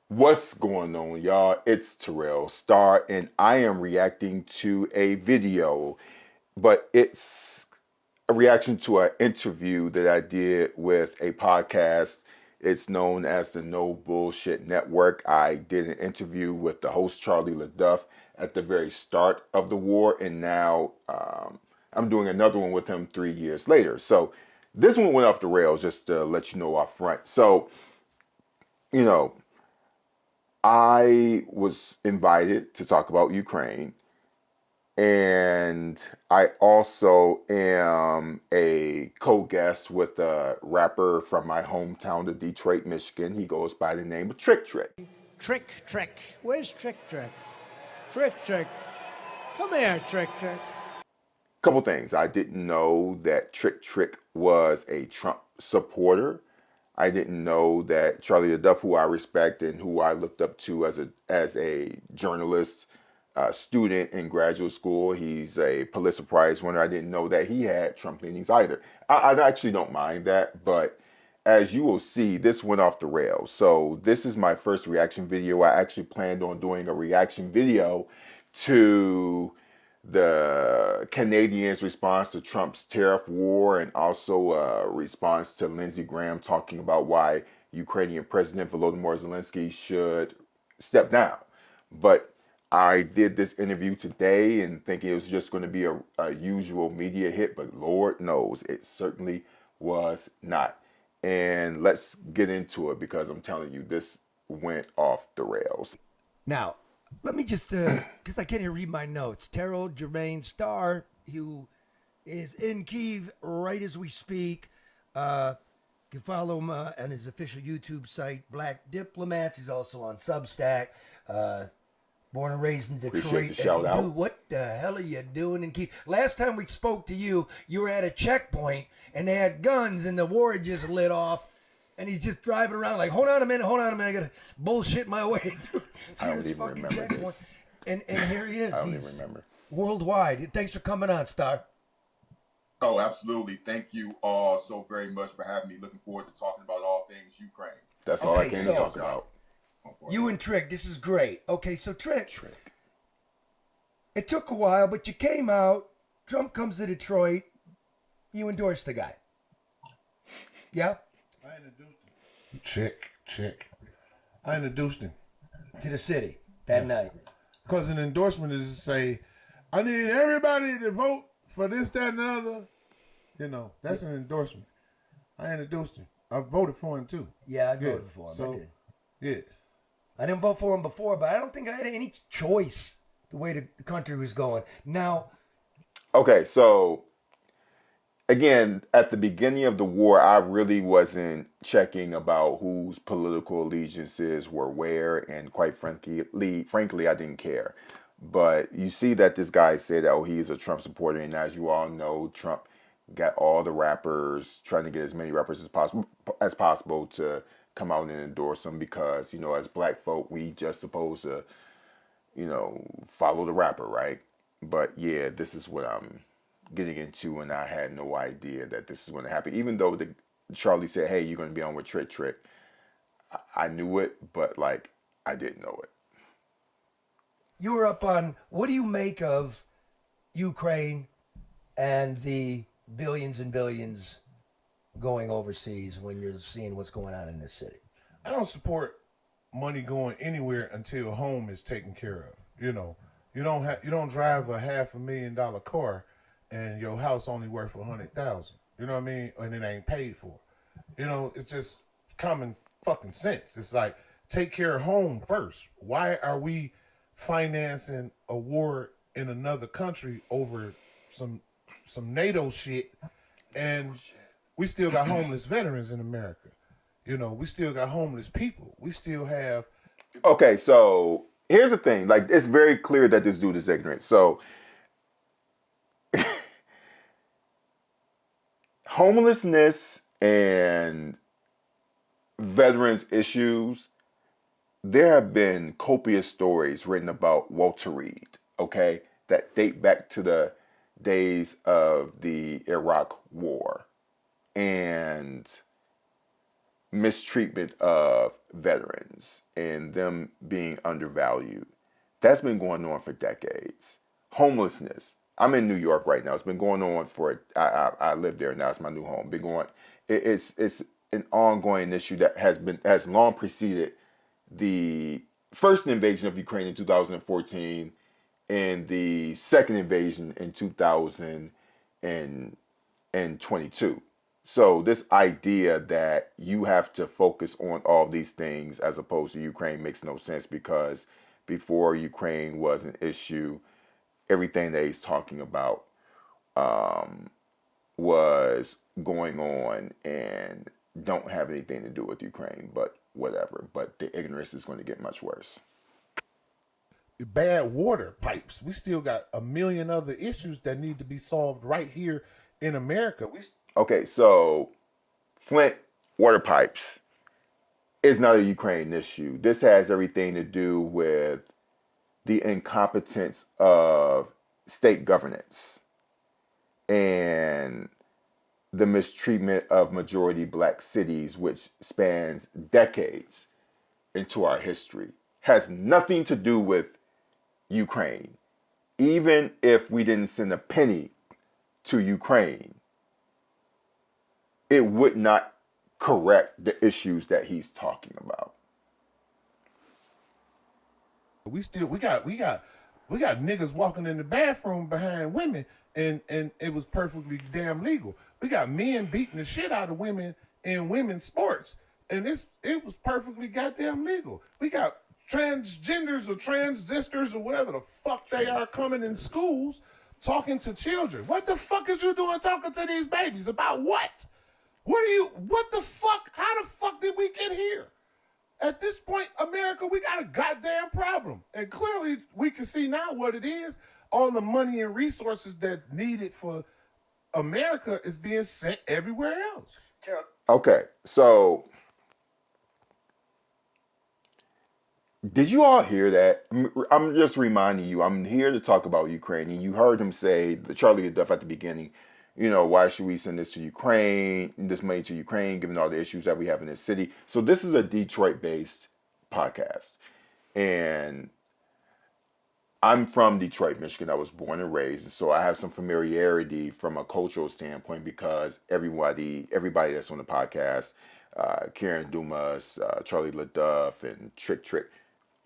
What's going on, y'all? It's Terrell, Starr, and I am reacting to a video, but it's a reaction to an interview that I did with a podcast. It's known as the No Bullshit Network. I did an interview with the host, Charlie LeDuff, at the very start of the war, and now I'm doing another one with him 3 years later. So this one went off the rails, just to let you know up front. So, you know, I was invited to talk about Ukraine, and I also am a co-guest with a rapper from my hometown of Detroit, Michigan. He goes by the name of Trick Trick. Trick. Where's Trick? Trick. Come here, Trick. Couple things. I didn't know that Trick was a Trump supporter. I didn't know that Charlie LeDuff, who I respect and who I looked up to as a journalist, student in graduate school, he's a Pulitzer Prize winner. I didn't know that he had Trump leanings either. I actually don't mind that, but as you will see, this went off the rails. So this is my first reaction video. I actually planned on doing a reaction video to the Canadians' response to Trump's tariff war, and also a response to Lindsey Graham talking about why Ukrainian President Volodymyr Zelensky should step down. But I did this interview today and thinking it was just going to be a usual media hit, but Lord knows it certainly was not. And let's get into it, because I'm telling you, this went off the rails. Now, let me just, because I can't even read my notes. Terrell J, Starr, who is in Kyiv right as we speak. You can follow him on his official YouTube site, BlackDiplomats. He's also on Substack. Born and raised in Detroit. Appreciate the shout out. Dude, what the hell are you doing in Kyiv? Last time we spoke to you, you were at a checkpoint, and they had guns, and the war had just lit off. And he's just driving around like, hold on a minute, I gotta bullshit my way through I don't this even fucking remember checkpoint. this. And here he is. I don't He's even remember. worldwide. Thanks for coming on, Starr. Oh, absolutely. Thank you all so very much for having me. Looking forward to talking about all things Ukraine. That's all I came to talk about. You and Trick, this is great. Okay, so Trick. It took a while, but you came out. Trump comes to Detroit. You endorsed the guy. Yeah? I introduced him. Chick. I introduced him To the city that night. because an endorsement is to say, I need everybody to vote for this, that, and the other. You know, that's an endorsement. I introduced him. I voted for him too. Yeah, I voted for him. So, I did. yeah. I didn't vote for him before, but I don't think I had any choice the way the country was going. Now, Okay, so again, at the beginning of the war, I really wasn't checking about whose political allegiances were where, and quite frankly, I didn't care. But you see that this guy said, oh, he's a Trump supporter, and as you all know, Trump got all the rappers, trying to get as many rappers as possible to come out and endorse him, because, you know, as black folk, we just supposed to, you know, follow the rapper, right? But yeah, this is what I'm getting into, and I had no idea that this is going to happen. Even though Charlie said, hey, you're going to be on with Trick, I knew it, but like, I didn't know it. you were up on, what do you make of Ukraine and the billions and billions going overseas when you're seeing what's going on in this city? I don't support money going anywhere until home is taken care of. You know, you don't drive a $500,000 car and your house only worth $100,000. You know what I mean? And it ain't paid for. You know, it's just common fucking sense. It's like, take care of home first. Why are we financing a war in another country over some NATO shit, and we still got homeless veterans in America? You know, we still got homeless people. We still have. Okay, so here's the thing. Like, it's very clear that this dude is ignorant. So, homelessness and veterans issues, there have been copious stories written about Walter Reed, okay, that date back to the days of the Iraq War. And mistreatment of veterans and them being undervalued. That's been going on for decades. Homelessness. I'm in New York right now. It's been going on for I live there now. It's my new home. Been going. It's an ongoing issue that has long preceded the first invasion of Ukraine in 2014 and the second invasion in 2022. So this idea that you have to focus on all these things as opposed to Ukraine makes no sense, because before Ukraine was an issue, everything that he's talking about was going on and don't have anything to do with Ukraine, but whatever. But the ignorance is going to get much worse. Bad water pipes. We still got a million other issues that need to be solved right here in America. Okay, so Flint water pipes is not a Ukraine issue. This has everything to do with the incompetence of state governance and the mistreatment of majority black cities, which spans decades into our history. Has nothing to do with Ukraine. Even if we didn't send a penny to Ukraine, it would not correct the issues that he's talking about. We got niggas walking in the bathroom behind women, and it was perfectly damn legal. We got men beating the shit out of women in women's sports, and it was perfectly goddamn legal. We got transgenders or transistors or whatever the fuck they are coming in schools talking to children. What the fuck is you doing talking to these babies about what? What the fuck? How the fuck did we get here? At this point, America, we got a goddamn problem. And clearly, we can see now what it is. All the money and resources that needed for America is being sent everywhere else. Okay, so did you all hear that? I'm just reminding you, I'm here to talk about Ukraine. And you heard him say, Charlie LeDuff at the beginning, why should we send this to Ukraine, this money to Ukraine, given all the issues that we have in this city? So this is a Detroit-based podcast. And I'm from Detroit, Michigan. I was born and raised. So I have some familiarity from a cultural standpoint because everybody that's on the podcast, Karen Dumas, Charlie LeDuff, and Trick,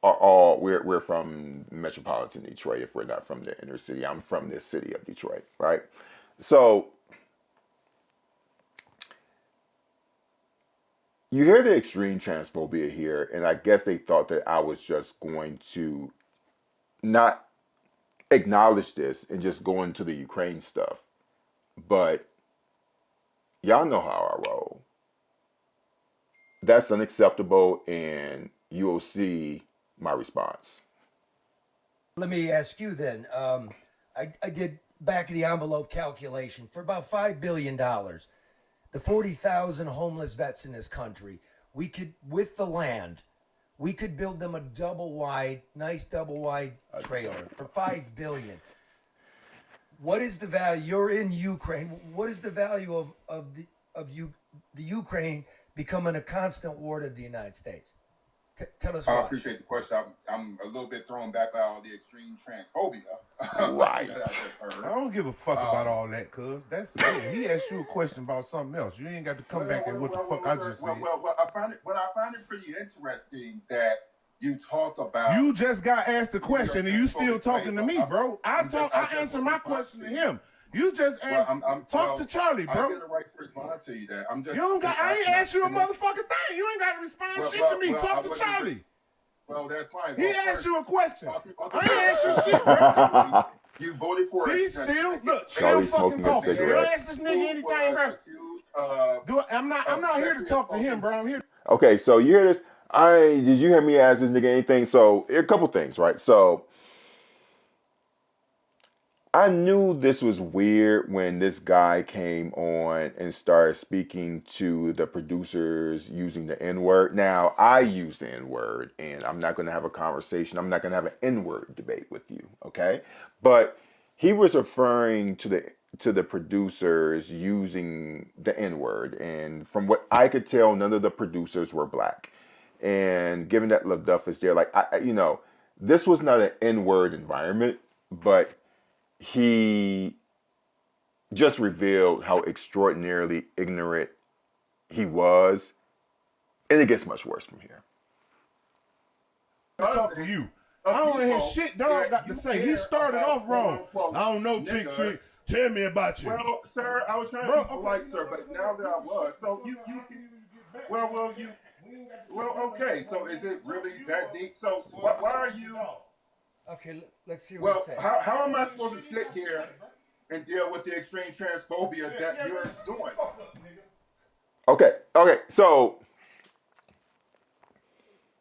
we're from metropolitan Detroit if we're not from the inner city. I'm from this city of Detroit, right? So you hear the extreme transphobia here, and I guess they thought that I was just going to not acknowledge this and just go into the Ukraine stuff. But y'all know how I roll. That's unacceptable, and you'll see my response. Let me ask you then. I did back of the envelope calculation for about $5 billion. The 40,000 homeless vets in this country, we could, with the land, we could build them a nice double wide trailer for $5 billion. What is the value? You're in Ukraine. What is the value of the Ukraine becoming a constant ward of the United States? Tell us why. I appreciate the question. I'm a little bit thrown back by all the extreme transphobia. Right. that I just heard. I don't give a fuck about all that, cuz. He asked you a question about something else. You ain't got to come back and what the fuck I just said. I find it pretty interesting that you talk about. You just got asked a question and you still talking to me, bro. I answered my question to him. You just asked. Talk to Charlie, bro. I get a right to respond to you. That I'm just. You don't got. I ain't asked you a motherfucking thing. You ain't got to respond shit to me. Talk to Charlie. Well, that's fine. He asked you a question. I ain't asked you shit, bro. You voted for it. See, still look. Still fucking talking. You don't ask this nigga anything, bro. I'm not here to talk to him, bro. I'm here. Okay, so you hear this? Did you hear me ask this nigga anything? So a couple things, right? So I knew this was weird when this guy came on and started speaking to the producers using the N-word. Now, I use the N-word, and I'm not going to have a conversation. I'm not going to have an N-word debate with you, okay? But he was referring to to the producers using the N-word. And from what I could tell, none of the producers were black. And given that LeDuff is there, like, this was not an N-word environment, but he just revealed how extraordinarily ignorant he was. And it gets much worse from here. Talk to you. I don't want to hear shit dog got to say. He started off wrong. I don't know, chick. Tell me about you. Well, sir, I was trying to be polite, sir, but now that I was, so okay. So is it really that deep? So why are you? Okay, let's see what he says. How am I supposed to sit here and deal with the extreme transphobia that you're doing? Okay, so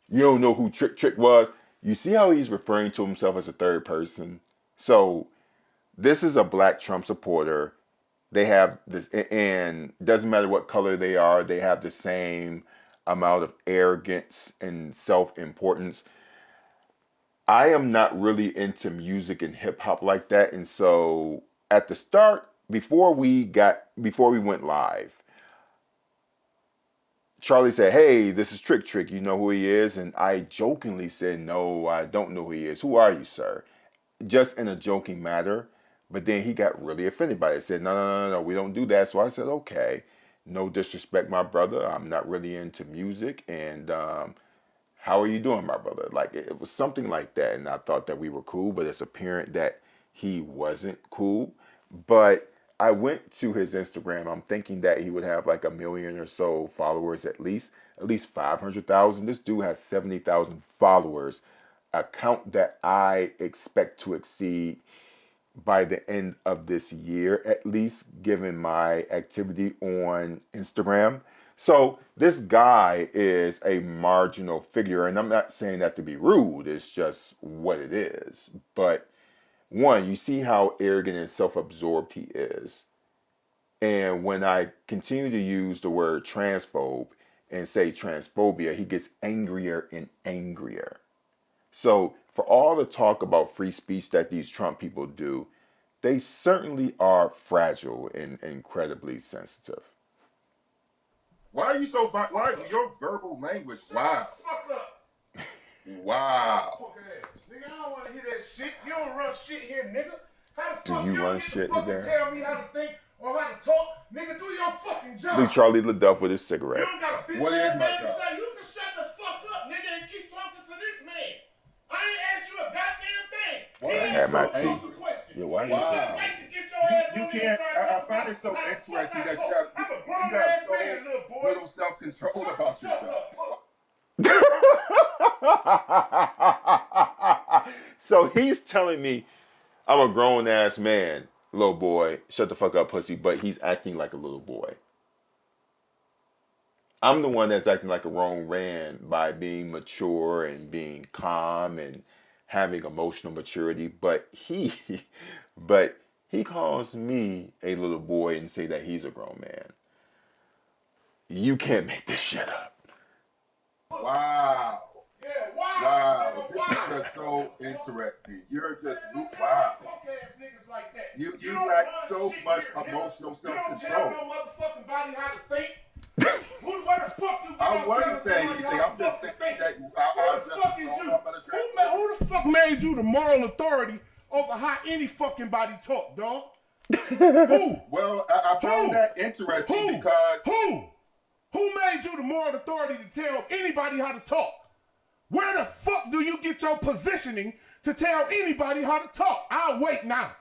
you don't know who Trick was. You see how he's referring to himself as a third person? So this is a black Trump supporter. They have this, and it doesn't matter what color they are, they have the same amount of arrogance and self-importance. I am not really into music and hip hop like that. And so at the start, before we went live, Charlie said, "Hey, this is Trick. You know who he is?" And I jokingly said, "No, I don't know who he is. Who are you, sir?" Just in a joking manner. But then he got really offended by it. He said, No, we don't do that. So I said, okay, no disrespect, my brother. I'm not really into music. And how are you doing, my brother? Like, it was something like that. And I thought that we were cool, but it's apparent that he wasn't cool. But I went to his Instagram. I'm thinking that he would have like 1 million or so followers, at least 500,000. This dude has 70,000 followers, a count that I expect to exceed by the end of this year, at least, given my activity on Instagram. So this guy is a marginal figure, and I'm not saying that to be rude. It's just what it is. But one, you see how arrogant and self-absorbed he is. And when I continue to use the word transphobe and say transphobia, he gets angrier and angrier. So for all the talk about free speech that these Trump people do, they certainly are fragile and incredibly sensitive. Why are you so? Why your verbal language? Wow. Fuck up. Wow. Nigga, I don't want to hear that shit. You don't run shit here, nigga. How the Do fuck you don't run get to shit fucking there? tell me how to think or how to talk? Nigga, do your fucking job. Look, Charlie LeDuff with his You cigarette. don't got a bitch What ass is my man to job? say. You can shut the fuck up, nigga, and keep talking to this man. I ain't asked you a goddamn thing. Why He are you asked so you a angry? fucking question. Yeah, why are you You so should Wow. wait to get your ass You on can't. this I side. find it so How the fuck interesting I that talk? I'm a you grown have ass so man, little boy. little self-control about Shut yourself. up. So he's telling me I'm a grown ass man, little boy. Shut the fuck up, pussy. But he's acting like a little boy. I'm the one that's acting like a grown man by being mature and being calm and having emotional maturity. But he calls me a little boy and say that he's a grown man. You can't make this shit up. Wow. Yeah, wow. Wow. Nigga, This wow. is just so interesting. You're just Wow. wow. Punk ass niggas like that. You don't lack run so shit much here, nigga. emotional You don't tell self-control. no motherfucking body how to think. Where the fuck you get I off wasn't telling saying somebody anything. how I'm to just fucking saying think? that Who I the fuck is you? Who the fuck made you the moral authority over how any fucking body talk, dog? Who? Well, I found that interesting because Who made you the moral authority to tell anybody how to talk? Where the fuck do you get your positioning to tell anybody how to talk? I'll wait now.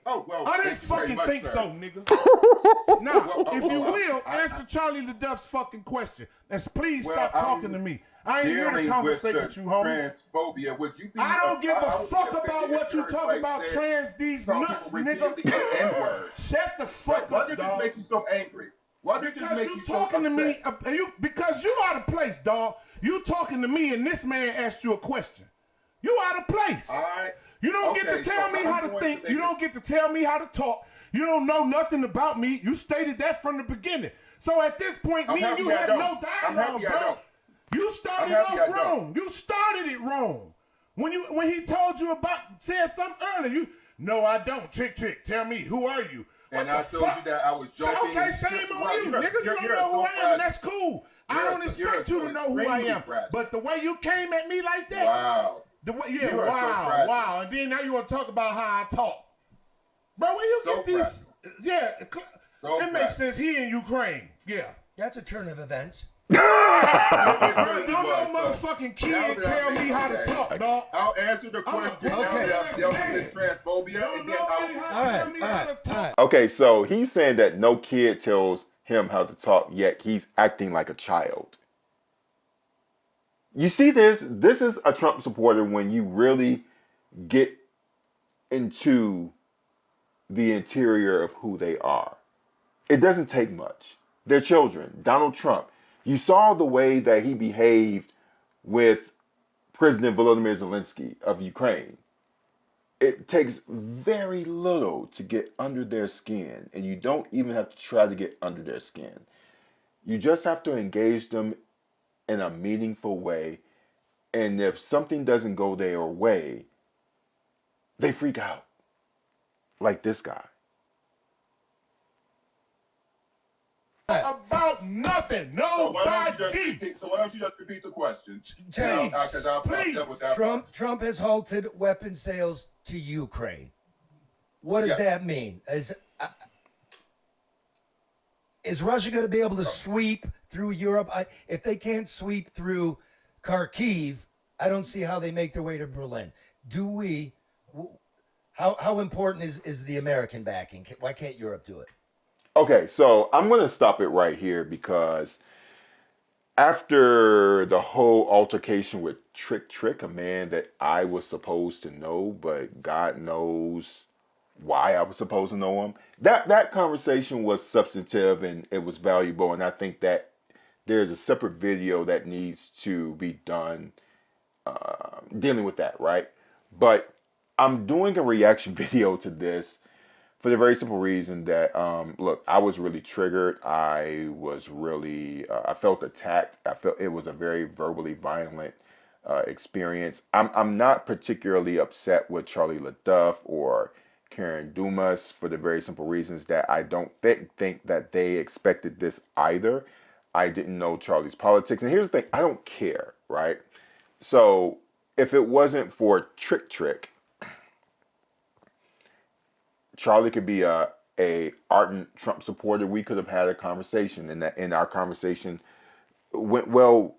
oh well. I didn't thank you very fucking much, think sir. so, nigga. Now, Well, if you will, I- answer Charlie LeDuff's fucking question. And please Well, stop I'm talking to me. I ain't here to Dealing conversate the with you, homie. transphobia. Would you be? I don't give a I would fuck be about offended what if you your talk wife about said trans these some nuts, people nigga. repeatedly use N-words. Shut the fuck Why up, does this dog. make you so angry? Why does this Because make you you so talking to me, upset? because you out of place, dog. You talking to me, and this man asked you a question. You out of place. All right. You don't get Okay, to tell so me I'm how to going think. to You make don't get to tell me how to talk. You don't know nothing about me. You stated that from the beginning. So at this point, I'm me and happy you I have don't. no I'm dialogue, happy I bro. don't. You started I'm happy off I don't. wrong. You started it wrong. When he told you about said something earlier, No, I don't. Trick. Tell me, who are you? And What I the told fuck? you that I was So, joking. okay, shame on Well, you. you're- Nigga, you you're- don't you're know who so I am, and fragile. that's cool. I don't expect you to know who I extremely am. fragile. But the way you came at me like that, Wow. the way, You are so fragile. wow. And then now you want to talk about how I talk. Bro, where you So get these? Yeah, So it makes sense. He in Ukraine. Yeah. That's a turn of events. Bro, It don't certainly no was, motherfucking so now kid that tell I me made how to that, talk, dog. I'll answer the question now okay. that I've dealt with this transphobia, Don't and then nobody I'll. have to tell me how to All talk. right. Okay, so he's saying that no kid tells him how to talk, yet he's acting like a child. You see this? This is a Trump supporter when you really get into the interior of who they are. It doesn't take much. They're children. Donald Trump. You saw the way that he behaved with President Volodymyr Zelensky of Ukraine. It takes very little to get under their skin, and you don't even have to try to get under their skin. You just have to engage them in a meaningful way, and if something doesn't go their way, they freak out. Like this guy. About nothing. So why Nobody. don't you just repeat the question? Please, Because I've dealt with that. Trump has halted weapon sales to Ukraine. What does Yeah. that mean? Is Russia going to be able to sweep through Europe? If they can't sweep through Kharkiv, I don't see how they make their way to Berlin. Do we? How important is the American backing? Why can't Europe do it? Okay, so I'm going to stop it right here because after the whole altercation with Trick, a man that I was supposed to know, but God knows why I was supposed to know him, that conversation was substantive and it was valuable, and I think that there's a separate video that needs to be done dealing with that, right? But I'm doing a reaction video to this for the very simple reason that, look, I was really triggered. I was really, I felt attacked. I felt it was a very verbally violent experience. I'm not particularly upset with Charlie LeDuff or Karen Dumas for the very simple reasons that I don't think that they expected this either. I didn't know Charlie's politics. And here's the thing, I don't care, right? So if it wasn't for Trick, Charlie could be a ardent Trump supporter. We could have had a conversation, and that in our conversation went well,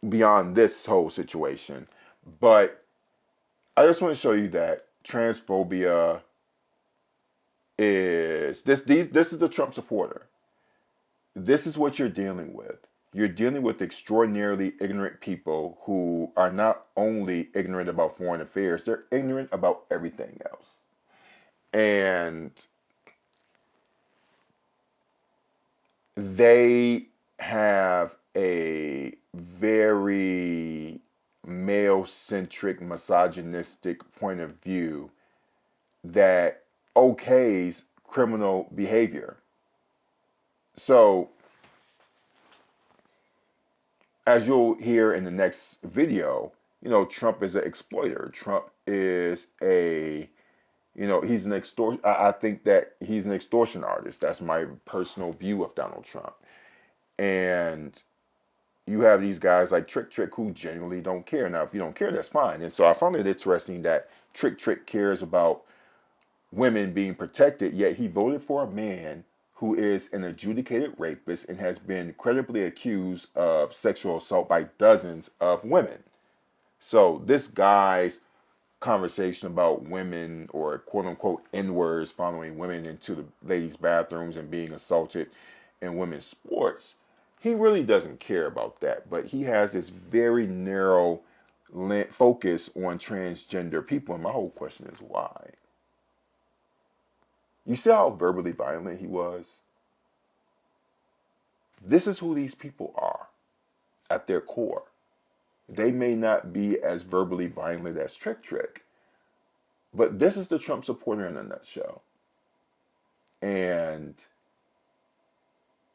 beyond this whole situation. But I just want to show you that transphobia is this is the Trump supporter. This is what you're dealing with. You're dealing with extraordinarily ignorant people who are not only ignorant about foreign affairs, they're ignorant about everything else. And they have a very male-centric, misogynistic point of view that okays criminal behavior. So, as you'll hear in the next video, Trump is an exploiter. Trump is he's an I think that he's an extortion artist. That's my personal view of Donald Trump. And you have these guys like Trick who genuinely don't care. Now, if you don't care, that's fine. And so I found it interesting that Trick cares about women being protected, yet he voted for a man who is an adjudicated rapist and has been credibly accused of sexual assault by dozens of women. So this guy's conversation about women or quote unquote N-words following women into the ladies' bathrooms and being assaulted in women's sports, he really doesn't care about that. But he has this very narrow focus on transgender people. And my whole question is why? You see how verbally violent he was? This is who these people are at their core. They may not be as verbally violent as Trick, but this is the Trump supporter in a nutshell. And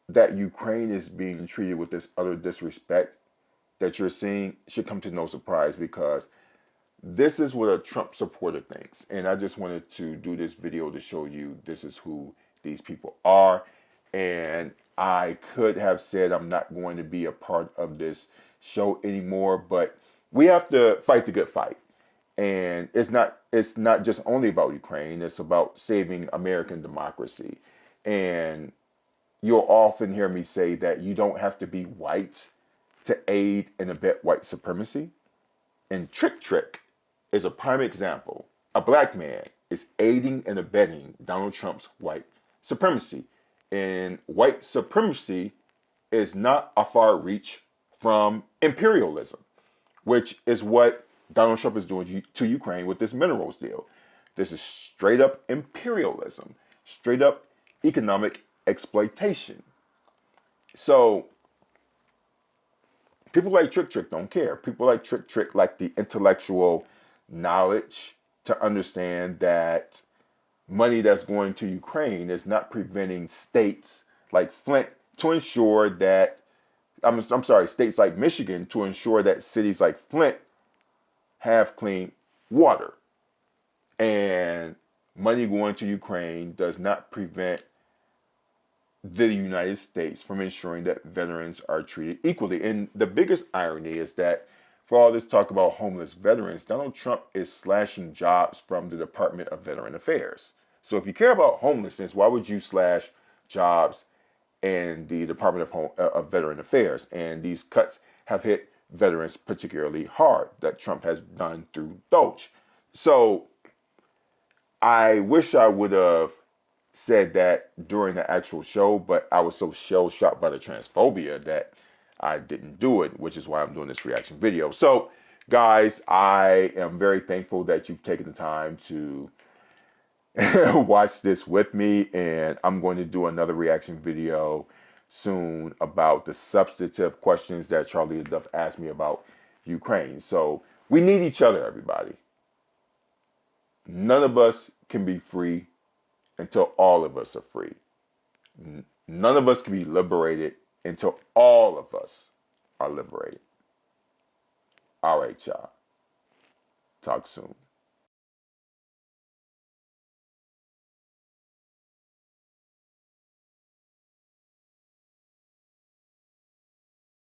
that Ukraine is being treated with this utter disrespect that you're seeing should come to no surprise, because this is what a Trump supporter thinks. And I just wanted to do this video to show you this is who these people are. And I could have said I'm not going to be a part of this show anymore, but we have to fight the good fight. And it's not just only about Ukraine, it's about saving American democracy. And you'll often hear me say that you don't have to be white to aid and abet white supremacy. And Trick is a prime example. A black man is aiding and abetting Donald Trump's white supremacy. And white supremacy is not a far reach from imperialism, which is what Donald Trump is doing to Ukraine with this minerals deal. This is straight up imperialism, straight up economic exploitation. So people like Trick don't care. People like Trick like the intellectual knowledge to understand that money that's going to Ukraine is not preventing states like Flint to ensure that, I'm sorry, states like Michigan to ensure that cities like Flint have clean water. And money going to Ukraine does not prevent the United States from ensuring that veterans are treated equally. And the biggest irony is that for all this talk about homeless veterans, Donald Trump is slashing jobs from the Department of Veteran Affairs. So if you care about homelessness, why would you slash jobs in the Department of Veteran Affairs? And these cuts have hit veterans particularly hard that Trump has done through Doge. So I wish I would have said that during the actual show, but I was so shell-shocked by the transphobia that I didn't do it, which is why I'm doing this reaction video. So, guys, I am very thankful that you've taken the time to watch this with me, and I'm going to do another reaction video soon about the substantive questions that Charlie LeDuff asked me about Ukraine. So, we need each other, everybody. None of us can be free until all of us are free. None of us can be liberated until all of us are liberated. All right, y'all. Talk soon.